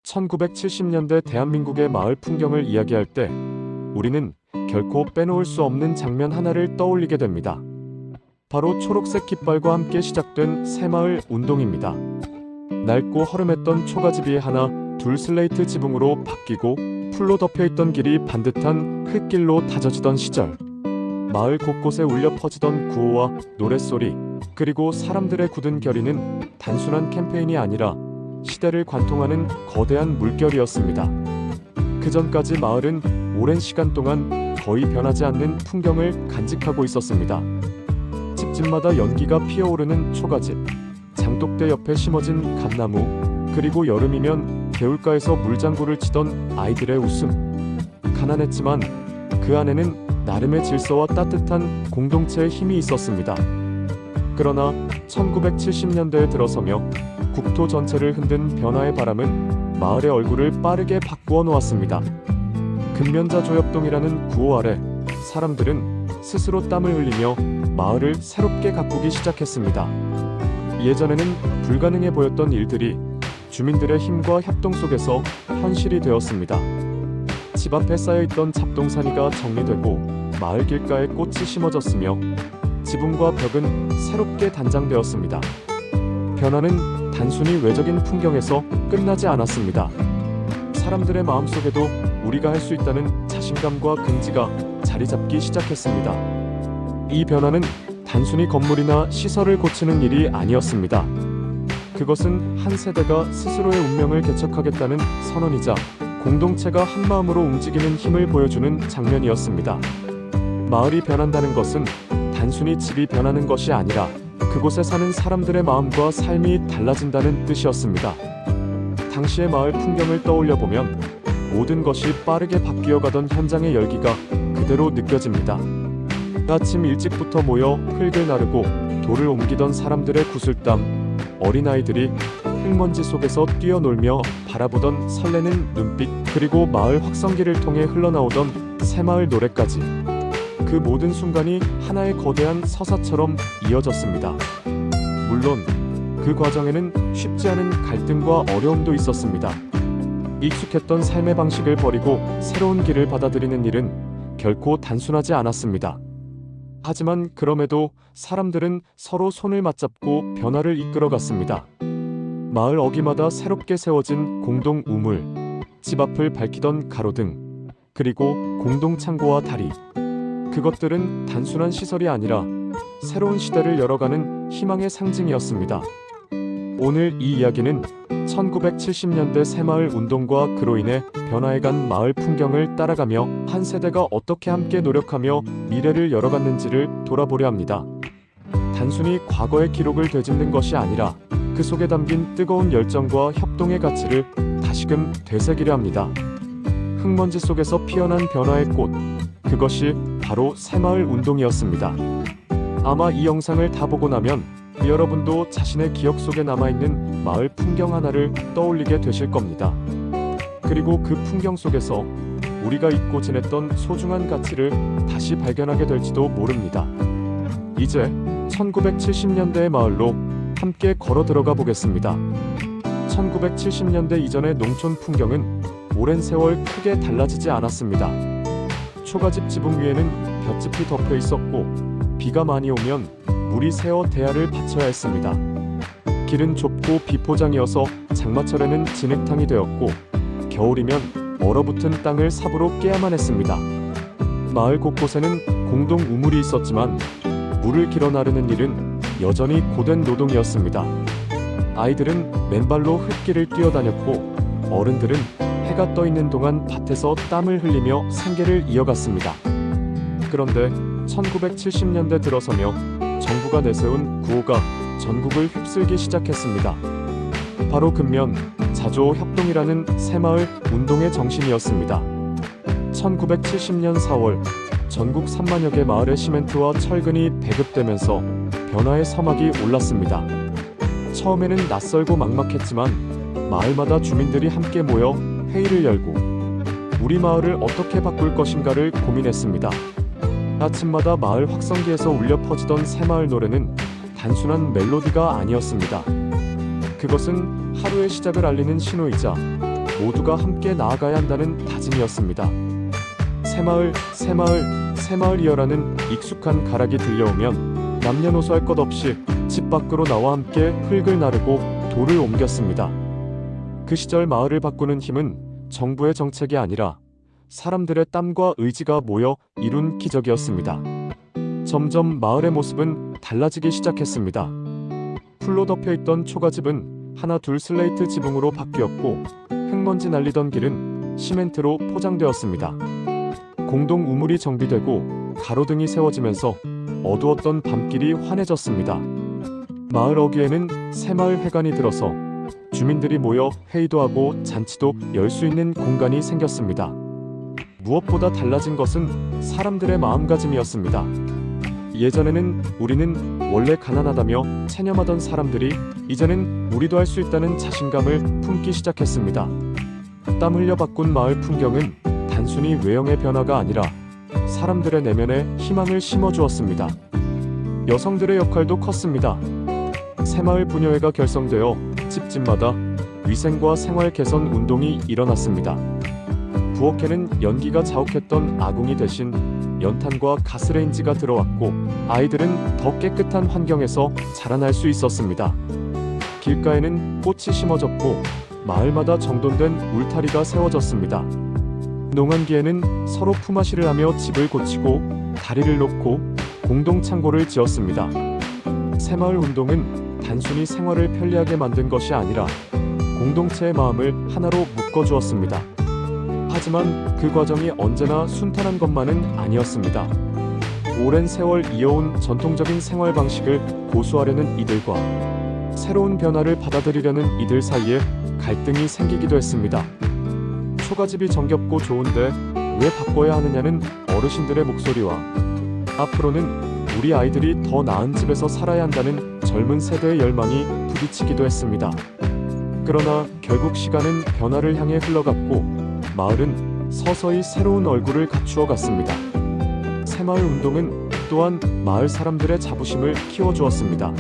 1970년대 대한민국의 마을 풍경을 이야기할 때 우리는 결코 빼놓을 수 없는 장면 하나를 떠올리게 됩니다. 바로 초록색 깃발과 함께 시작된 새마을 운동입니다. 낡고 허름했던 초가집이 하나 둘 슬레이트 지붕으로 바뀌고 풀로 덮여있던 길이 반듯한 흙길로 다져지던 시절, 마을 곳곳에 울려 퍼지던 구호와 노랫소리, 그리고 사람들의 굳은 결의는 단순한 캠페인이 아니라 시대를 관통하는 거대한 물결이었습니다. 그 전까지 마을은 오랜 시간 동안 거의 변하지 않는 풍경을 간직하고 있었습니다. 집집마다 연기가 피어오르는 초가집, 장독대 옆에 심어진 감나무, 그리고 여름이면 개울가에서 물장구를 치던 아이들의 웃음. 가난했지만 그 안에는 나름의 질서와 따뜻한 공동체의 힘이 있었습니다. 그러나 1970년대에 들어서며 국토 전체를 흔든 변화의 바람은 마을의 얼굴을 빠르게 바꾸어 놓았습니다. 근면자조 협동이라는 구호 아래 사람들은 스스로 땀을 흘리며 마을을 새롭게 가꾸기 시작했습니다. 예전에는 불가능해 보였던 일들이 주민들의 힘과 협동 속에서 현실이 되었습니다. 집 앞에 쌓여있던 잡동사니가 정리되고 마을 길가에 꽃이 심어졌으며 지붕과 벽은 새롭게 단장되었습니다. 변화는 단순히 외적인 풍경에서 끝나지 않았습니다. 사람들의 마음속에도 우리가 할 수 있다는 자신감과 긍지가 자리 잡기 시작했습니다. 이 변화는 단순히 건물이나 시설을 고치는 일이 아니었습니다. 그것은 한 세대가 스스로의 운명을 개척하겠다는 선언이자 공동체가 한마음으로 움직이는 힘을 보여주는 장면이었습니다. 마을이 변한다는 것은 단순히 집이 변하는 것이 아니라 그곳에 사는 사람들의 마음과 삶이 달라진다는 뜻이었습니다. 당시의 마을 풍경을 떠올려보면 모든 것이 빠르게 바뀌어가던 현장의 열기가 그대로 느껴집니다. 아침 일찍부터 모여 흙을 나르고 돌을 옮기던 사람들의 구슬땀, 어린아이들이 흙먼지 속에서 뛰어놀며 바라보던 설레는 눈빛, 그리고 마을 확성기를 통해 흘러나오던 새마을 노래까지, 그 모든 순간이 하나의 거대한 서사처럼 이어졌습니다. 물론 그 과정에는 쉽지 않은 갈등과 어려움도 있었습니다. 익숙했던 삶의 방식을 버리고 새로운 길을 받아들이는 일은 결코 단순하지 않았습니다. 하지만 그럼에도 사람들은 서로 손을 맞잡고 변화를 이끌어갔습니다. 마을 어귀마다 새롭게 세워진 공동 우물, 집 앞을 밝히던 가로등, 그리고 공동 창고와 다리. 그것들은 단순한 시설이 아니라 새로운 시대를 열어가는 희망의 상징이었습니다. 오늘 이 이야기는 1970년대 새마을 운동과 그로 인해 변화해간 마을 풍경을 따라가며 한 세대가 어떻게 함께 노력하며 미래를 열어갔는지를 돌아보려 합니다. 단순히 과거의 기록을 되짚는 것이 아니라 그 속에 담긴 뜨거운 열정과 협동의 가치를 다시금 되새기려 합니다. 흙먼지 속에서 피어난 변화의 꽃, 그것이 바로 새마을 운동이었습니다. 아마 이 영상을 다 보고 나면 여러분도 자신의 기억 속에 남아있는 마을 풍경 하나를 떠올리게 되실 겁니다. 그리고 그 풍경 속에서 우리가 잊고 지냈던 소중한 가치를 다시 발견하게 될지도 모릅니다. 이제 1970년대의 마을로 함께 걸어 들어가 보겠습니다. 1970년대 이전의 농촌 풍경은 오랜 세월 크게 달라지지 않았습니다. 초가집 지붕 위에는 볏짚이 덮여 있었고 비가 많이 오면 물이 새어 대야를 받쳐야 했습니다. 길은 좁고 비포장이어서 장마철에는 진흙탕이 되었고 겨울이면 얼어붙은 땅을 삽으로 깨야만 했습니다. 마을 곳곳에는 공동 우물이 있었지만 물을 길어 나르는 일은 여전히 고된 노동이었습니다. 아이들은 맨발로 흙길을 뛰어다녔고 어른들은 해가 떠 있는 동안 밭에서 땀을 흘리며 생계를 이어갔습니다. 그런데 1970년대 들어서며 정부가 내세운 구호가 전국을 휩쓸기 시작했습니다. 바로 근면, 자조, 협동이라는 새마을 운동의 정신이었습니다. 1970년 4월 전국 3만여 개 마을에 시멘트와 철근이 배급되면서 변화의 서막이 올랐습니다. 처음에는 낯설고 막막했지만 마을마다 주민들이 함께 모여 회의를 열고 우리 마을을 어떻게 바꿀 것인가를 고민했습니다. 아침마다 마을 확성기에서 울려 퍼지던 새마을 노래는 단순한 멜로디가 아니었습니다. 그것은 하루의 시작을 알리는 신호이자 모두가 함께 나아가야 한다는 다짐이었습니다. 새마을, 새마을, 새마을이여라는 익숙한 가락이 들려오면 남녀노소 할 것 없이 집 밖으로 나와 함께 흙을 나르고 돌을 옮겼습니다. 그 시절 마을을 바꾸는 힘은 정부의 정책이 아니라 사람들의 땀과 의지가 모여 이룬 기적이었습니다. 점점 마을의 모습은 달라지기 시작했습니다. 풀로 덮여있던 초가집은 하나 둘 슬레이트 지붕으로 바뀌었고 흙먼지 날리던 길은 시멘트로 포장되었습니다. 공동 우물이 정비되고 가로등이 세워지면서 어두웠던 밤길이 환해졌습니다. 마을 어귀에는 새마을 회관이 들어서 주민들이 모여 회의도 하고 잔치도 열 수 있는 공간이 생겼습니다. 무엇보다 달라진 것은 사람들의 마음가짐이었습니다. 예전에는 우리는 원래 가난하다며 체념하던 사람들이 이제는 우리도 할 수 있다는 자신감을 품기 시작했습니다. 땀 흘려 바꾼 마을 풍경은 단순히 외형의 변화가 아니라 사람들의 내면에 희망을 심어주었습니다. 여성들의 역할도 컸습니다. 새마을 부녀회가 결성되어 집집마다 위생과 생활 개선 운동이 일어났습니다. 부엌에는 연기가 자욱했던 아궁이 대신 연탄과 가스레인지가 들어왔고 아이들은 더 깨끗한 환경에서 자라날 수 있었습니다. 길가에는 꽃이 심어졌고 마을마다 정돈된 울타리가 세워졌습니다. 농한기에는 서로 품앗이를 하며 집을 고치고 다리를 놓고 공동 창고를 지었습니다. 새마을 운동은 단순히 생활을 편리하게 만든 것이 아니라 공동체의 마음을 하나로 묶어주었습니다. 하지만 그 과정이 언제나 순탄한 것만은 아니었습니다. 오랜 세월 이어온 전통적인 생활 방식을 고수하려는 이들과 새로운 변화를 받아들이려는 이들 사이에 갈등이 생기기도 했습니다. 초가집이 정겹고 좋은데 왜 바꿔야 하느냐는 어르신들의 목소리와 앞으로는 우리 아이들이 더 나은 집에서 살아야 한다는 젊은 세대의 열망이 부딪히기도 했습니다. 그러나 결국 시간은 변화를 향해 흘러갔고 마을은 서서히 새로운 얼굴을 갖추어 갔습니다. 새마을 운동은 또한 마을 사람들의 자부심을 키워주었습니다.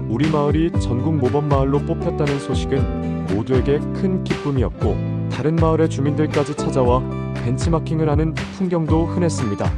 우리 마을이 전국 모범마을로 뽑혔다는 소식은 모두에게 큰 기쁨이었고 다른 마을의 주민들까지 찾아와 벤치마킹을 하는 풍경도 흔했습니다.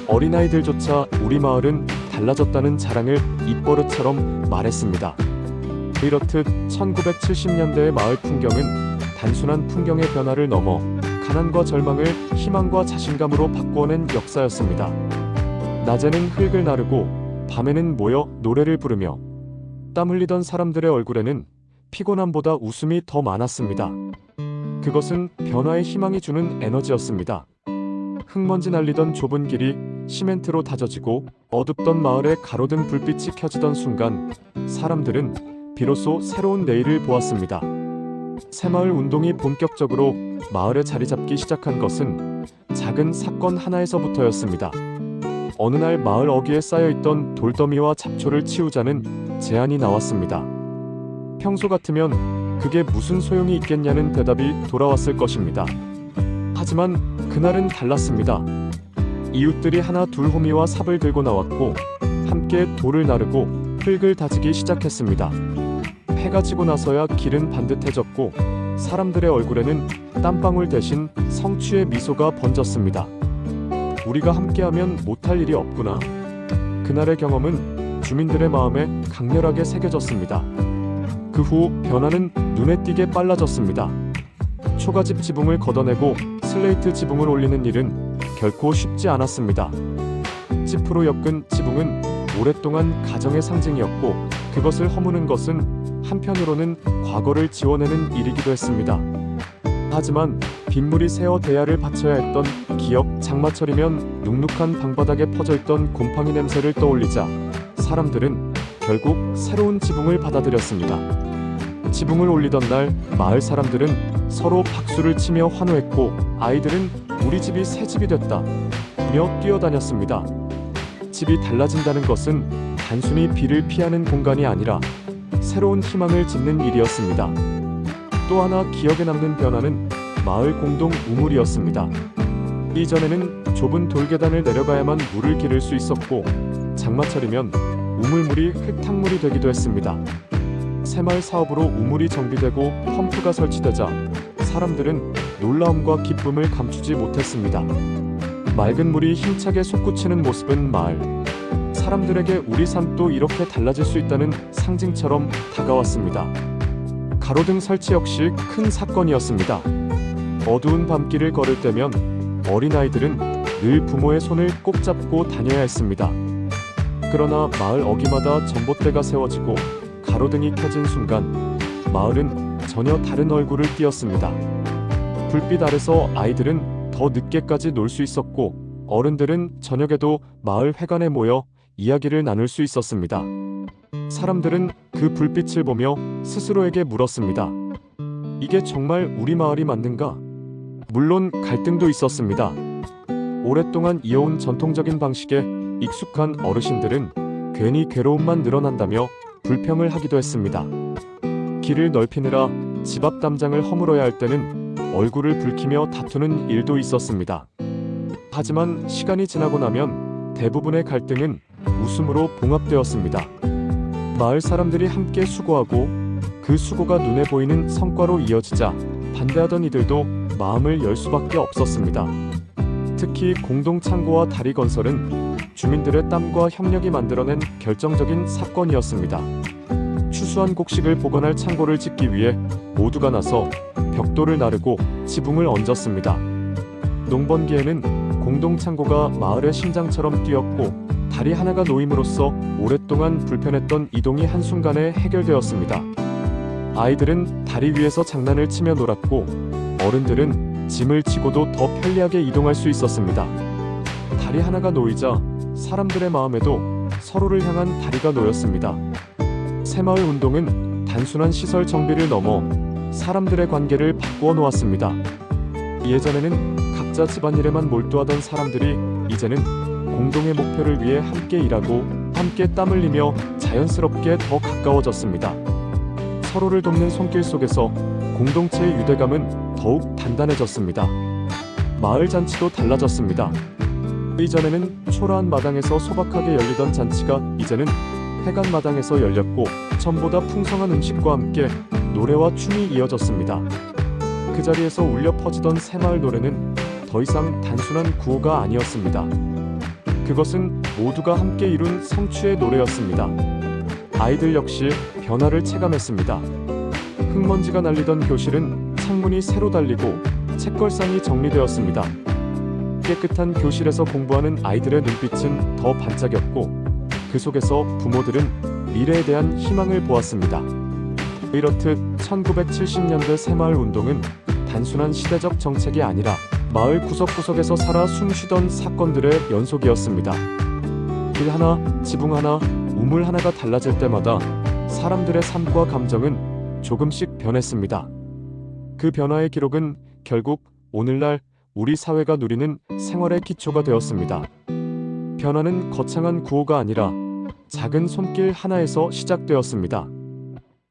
어린아이들조차 우리 마을은 달라졌다는 자랑을 입버릇처럼 말했습니다. 이렇듯 1970년대의 마을 풍경은 단순한 풍경의 변화를 넘어 가난과 절망을 희망과 자신감으로 바꾸어낸 역사였습니다. 낮에는 흙을 나르고 밤에는 모여 노래를 부르며 땀 흘리던 사람들의 얼굴에는 피곤함보다 웃음이 더 많았습니다. 그것은 변화의 희망이 주는 에너지였습니다. 흙먼지 날리던 좁은 길이 시멘트로 다져지고 어둡던 마을에 가로등 불빛이 켜지던 순간 사람들은 비로소 새로운 내일을 보았습니다. 새마을 운동이 본격적으로 마을에 자리 잡기 시작한 것은 작은 사건 하나에서부터였습니다. 어느 날 마을 어귀에 쌓여있던 돌더미와 잡초를 치우자는 제안이 나왔습니다. 평소 같으면 그게 무슨 소용이 있겠냐는 대답이 돌아왔을 것입니다. 하지만 그날은 달랐습니다. 이웃들이 하나 둘 호미와 삽을 들고 나왔고 함께 돌을 나르고 흙을 다지기 시작했습니다. 해가 지고 나서야 길은 반듯해졌고 사람들의 얼굴에는 땀방울 대신 성취의 미소가 번졌습니다. 우리가 함께하면 못할 일이 없구나. 그날의 경험은 주민들의 마음에 강렬하게 새겨졌습니다. 그 후 변화는 눈에 띄게 빨라졌습니다. 초가집 지붕을 걷어내고 슬레이트 지붕을 올리는 일은 결코 쉽지 않았습니다. 짚으로 엮은 지붕은 오랫동안 가정의 상징이었고 그것을 허무는 것은 한편으로는 과거를 지워내는 일이기도 했습니다. 하지만 빗물이 새어 대야를 받쳐야 했던 기억, 장마철이면 눅눅한 방바닥에 퍼져있던 곰팡이 냄새를 떠올리자 사람들은 결국 새로운 지붕을 받아들였습니다. 지붕을 올리던 날 마을 사람들은 서로 박수를 치며 환호했고 아이들은 우리 집이 새 집이 됐다 며 뛰어다녔습니다. 집이 달라진다는 것은 단순히 비를 피하는 공간이 아니라 새로운 희망을 짓는 일이었습니다. 또 하나 기억에 남는 변화는 마을 공동 우물이었습니다. 이전에는 좁은 돌계단을 내려가야만 물을 기를 수 있었고 장마철이면 우물물이 흙탕물이 되기도 했습니다. 새마을 사업으로 우물이 정비되고 펌프가 설치되자 사람들은 놀라움과 기쁨을 감추지 못했습니다. 맑은 물이 힘차게 솟구치는 모습은 마을 사람들에게 우리 삶도 이렇게 달라질 수 있다는 상징처럼 다가왔습니다. 가로등 설치 역시 큰 사건이었습니다. 어두운 밤길을 걸을 때면 어린아이들은 늘 부모의 손을 꼭 잡고 다녀야 했습니다. 그러나 마을 어귀마다 전봇대가 세워지고 가로등이 켜진 순간 마을은 전혀 다른 얼굴을 띄었습니다. 불빛 아래서 아이들은 더 늦게까지 놀 수 있었고 어른들은 저녁에도 마을 회관에 모여 이야기를 나눌 수 있었습니다. 사람들은 그 불빛을 보며 스스로에게 물었습니다. 이게 정말 우리 마을이 맞는가? 물론 갈등도 있었습니다. 오랫동안 이어온 전통적인 방식에 익숙한 어르신들은 괜히 괴로움만 늘어난다며 불평을 하기도 했습니다. 길을 넓히느라 집 앞 담장을 허물어야 할 때는 얼굴을 붉히며 다투는 일도 있었습니다. 하지만 시간이 지나고 나면 대부분의 갈등은 웃음으로 봉합되었습니다. 마을 사람들이 함께 수고하고 그 수고가 눈에 보이는 성과로 이어지자 반대하던 이들도 마음을 열 수밖에 없었습니다. 특히 공동 창고와 다리 건설은 주민들의 땀과 협력이 만들어낸 결정적인 사건이었습니다. 추수한 곡식을 보관할 창고를 짓기 위해 모두가 나서 벽돌을 나르고 지붕을 얹었습니다. 농번기에는 공동 창고가 마을의 심장처럼 뛰었고 다리 하나가 놓임으로써 오랫동안 불편했던 이동이 한순간에 해결되었습니다. 아이들은 다리 위에서 장난을 치며 놀았고 어른들은 짐을 지고도 더 편리하게 이동할 수 있었습니다. 다리 하나가 놓이자 사람들의 마음에도 서로를 향한 다리가 놓였습니다. 새마을 운동은 단순한 시설 정비를 넘어 사람들의 관계를 바꾸어 놓았습니다. 예전에는 각자 집안일에만 몰두하던 사람들이 이제는 공동의 목표를 위해 함께 일하고 함께 땀 흘리며 자연스럽게 더 가까워졌습니다. 서로를 돕는 손길 속에서 공동체의 유대감은 더욱 단단해졌습니다. 마을 잔치도 달라졌습니다. 이전에는 초라한 마당에서 소박하게 열리던 잔치가 이제는 회관 마당에서 열렸고 전보다 풍성한 음식과 함께 노래와 춤이 이어졌습니다. 그 자리에서 울려 퍼지던 새마을 노래는 더 이상 단순한 구호가 아니었습니다. 그것은 모두가 함께 이룬 성취의 노래였습니다. 아이들 역시 변화를 체감했습니다. 흙먼지가 날리던 교실은 창문이 새로 달리고 책걸상이 정리되었습니다. 깨끗한 교실에서 공부하는 아이들의 눈빛은 더 반짝였고 그 속에서 부모들은 미래에 대한 희망을 보았습니다. 이렇듯 1970년대 새마을 운동은 단순한 시대적 정책이 아니라 마을 구석구석에서 살아 숨쉬던 사건들의 연속이었습니다. 길 하나, 지붕 하나, 우물 하나가 달라질 때마다 사람들의 삶과 감정은 조금씩 변했습니다. 그 변화의 기록은 결국 오늘날 우리 사회가 누리는 생활의 기초가 되었습니다. 변화는 거창한 구호가 아니라 작은 손길 하나에서 시작되었습니다.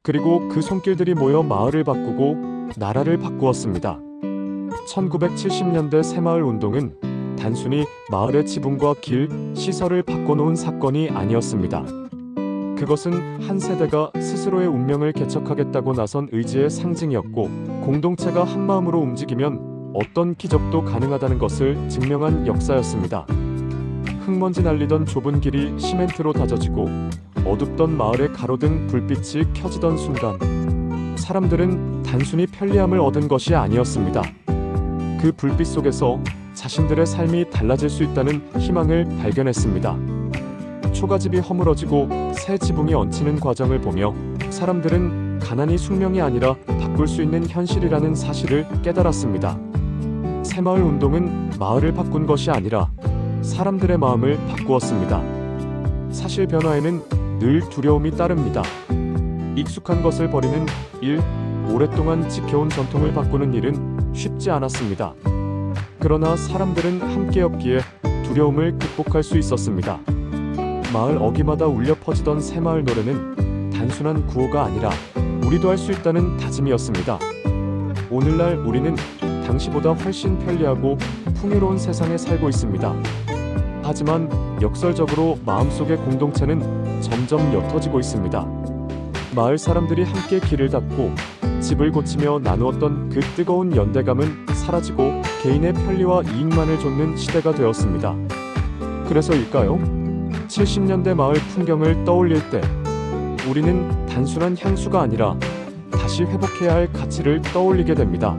그리고 그 손길들이 모여 마을을 바꾸고 나라를 바꾸었습니다. 1970년대 새마을 운동은 단순히 마을의 지붕과 길, 시설을 바꿔놓은 사건이 아니었습니다. 그것은 한 세대가 스스로의 운명을 개척하겠다고 나선 의지의 상징이었고 공동체가 한마음으로 움직이면 어떤 기적도 가능하다는 것을 증명한 역사였습니다. 흙먼지 날리던 좁은 길이 시멘트로 다져지고 어둡던 마을의 가로등 불빛이 켜지던 순간 사람들은 단순히 편리함을 얻은 것이 아니었습니다. 그 불빛 속에서 자신들의 삶이 달라질 수 있다는 희망을 발견했습니다. 초가집이 허물어지고 새 지붕이 얹히는 과정을 보며 사람들은 가난이 숙명이 아니라 바꿀 수 있는 현실이라는 사실을 깨달았습니다. 새마을 운동은 마을을 바꾼 것이 아니라 사람들의 마음을 바꾸었습니다. 사실 변화에는 늘 두려움이 따릅니다. 익숙한 것을 버리는 일, 오랫동안 지켜온 전통을 바꾸는 일은 쉽지 않았습니다. 그러나 사람들은 함께였기에 두려움을 극복할 수 있었습니다. 마을 어귀마다 울려 퍼지던 새마을 노래는 단순한 구호가 아니라 우리도 할 수 있다는 다짐이었습니다. 오늘날 우리는 당시보다 훨씬 편리하고 풍요로운 세상에 살고 있습니다. 하지만 역설적으로 마음속의 공동체는 점점 옅어지고 있습니다. 마을 사람들이 함께 길을 닦고 집을 고치며 나누었던 그 뜨거운 연대감은 사라지고 개인의 편리와 이익만을 좇는 시대가 되었습니다. 그래서일까요? 70년대 마을 풍경을 떠올릴 때 우리는 단순한 향수가 아니라 다시 회복해야 할 가치를 떠올리게 됩니다.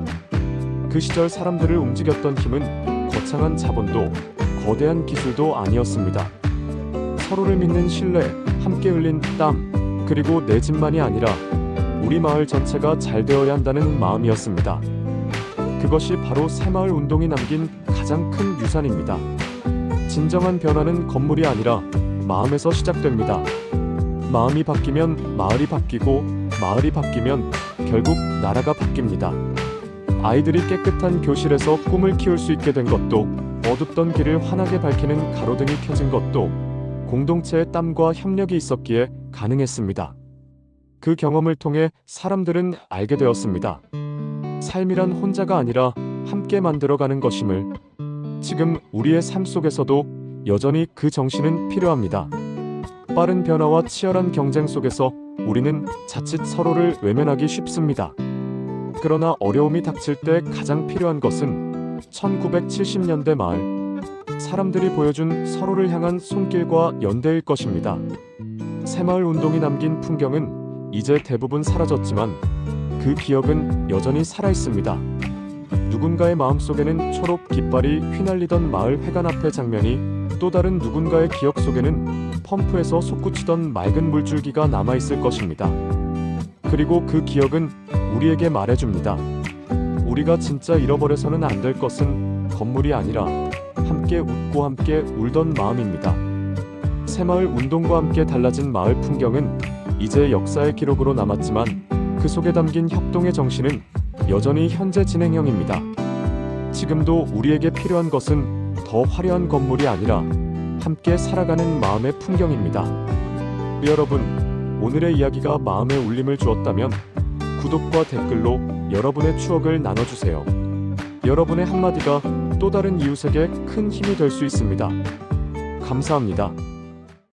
그 시절 사람들을 움직였던 힘은 거창한 자본도 거대한 기술도 아니었습니다. 서로를 믿는 신뢰, 함께 흘린 땀, 그리고 내 집만이 아니라 우리 마을 전체가 잘 되어야 한다는 마음이었습니다. 그것이 바로 새마을 운동이 남긴 가장 큰 유산입니다. 진정한 변화는 건물이 아니라 마음에서 시작됩니다. 마음이 바뀌면 마을이 바뀌고 마을이 바뀌면 결국 나라가 바뀝니다. 아이들이 깨끗한 교실에서 꿈을 키울 수 있게 된 것도, 어둡던 길을 환하게 밝히는 가로등이 켜진 것도 공동체의 땀과 협력이 있었기에 가능했습니다. 그 경험을 통해 사람들은 알게 되었습니다. 삶이란 혼자가 아니라 함께 만들어가는 것임을. 지금 우리의 삶 속에서도 여전히 그 정신은 필요합니다. 빠른 변화와 치열한 경쟁 속에서 우리는 자칫 서로를 외면하기 쉽습니다. 그러나 어려움이 닥칠 때 가장 필요한 것은 1970년대 말 사람들이 보여준 서로를 향한 손길과 연대일 것입니다. 새마을 운동이 남긴 풍경은 이제 대부분 사라졌지만 그 기억은 여전히 살아있습니다. 누군가의 마음속에는 초록 깃발이 휘날리던 마을 회관 앞의 장면이, 또 다른 누군가의 기억 속에는 펌프에서 솟구치던 맑은 물줄기가 남아있을 것입니다. 그리고 그 기억은 우리에게 말해줍니다. 우리가 진짜 잃어버려서는 안 될 것은 건물이 아니라 함께 웃고 함께 울던 마음입니다. 새마을 운동과 함께 달라진 마을 풍경은 이제 역사의 기록으로 남았지만 그 속에 담긴 협동의 정신은 여전히 현재 진행형입니다. 지금도 우리에게 필요한 것은 더 화려한 건물이 아니라 함께 살아가는 마음의 풍경입니다. 여러분, 오늘의 이야기가 마음에 울림을 주었다면 구독과 댓글로 여러분의 추억을 나눠주세요. 여러분의 한마디가 또 다른 이웃에게 큰 힘이 될 수 있습니다. 감사합니다.